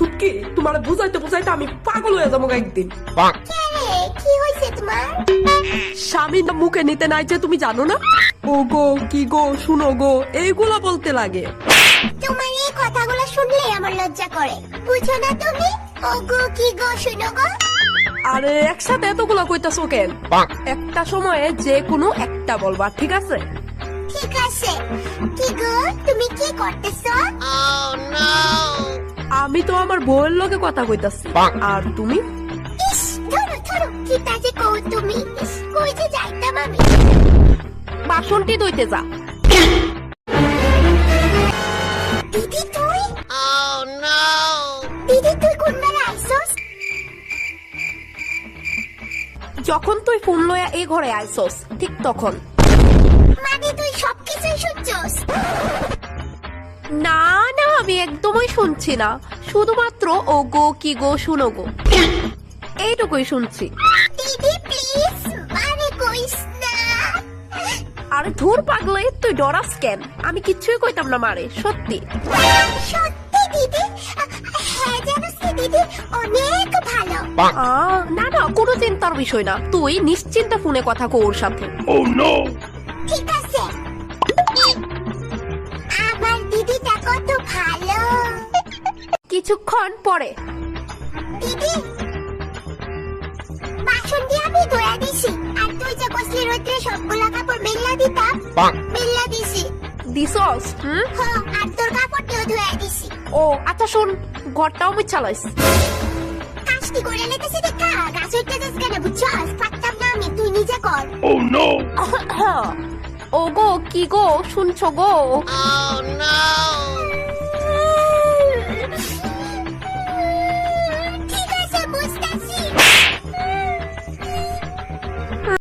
ছুটকি, তোমার বুঝাইতে বুঝাইতে আমি পাগল হয়ে যাবো একদিন। কি হয়েছে তোমার? স্বামীর মুখে নিতে নাই যে তুমি জানো না? ও গো কি গো শুনো গো এইগুলা বলতে লাগে। তোমার এই কথাগুলো শুনলে আমার লজ্জা করে, বুঝো না তুমি? ও গো কি গো শুনো গো। আরে একসাথে এতগুলা কইতাছো কেন? একটা সময়ে যে কোনো একটা বলবা, ঠিক আছে? ঠিক আছে। কি গো তুমি কি করতেছো? আমি তো আমার বউয়ের লগে কথা কইতাছি। আর তুমি? ইস ধরো ধরো, কি তাজে কও তুমি। ইস কই যে যাইতাম আমি। বাসনটি ধুইতে যা। দিদি তুই? দিদি তুই কোন বেলা আইছস? যখন তুই ফোন লইয়া এই ঘরে আইছস ঠিক তখন। মানে তুই সবকিছুই শুনছস? না না, আমি একদমই শুনছি না, শুধুমাত্র ও গো কি গো শুনো গো এইটুকুই শুনছি। দিদি প্লিজ মানে কইস না। আরে ধুর পাগলে, তুই ডরাস কেন? আমি কিচ্ছুই কইতাম না মারে, সত্যি। সত্যি দিদি? হ্যাঁ জানোস কি দিদি অনেক ভালো। না না, কোনো চিন্তার বিষয় না, তুই নিশ্চিন্তে ফোনে কথা কো ওর সাথে। ঠিক আছে। আমার দিদিটা কত ভালো। কিছুক্ষণ পরে। দিদি বাসন দিয়ে আমি ধোয়া দিছি, আর তুই যে কসলি রোদ্রে সবগুলা কাপড় মেল্লা দিতাম মেল্লা দিছি। দিছস? হ্যাঁ, আর তোর কাপড়টিও ধোয়া দিছি। ও আচ্ছা শোন, ঘরটাও মুছালাইস। কাজটি করে লেতেছি দেখা গাছ উঠতে যাস কেন বুঝছস? পারতাম না আমি, তুই নিজে কর। ও গো কি গো শুনছো গো?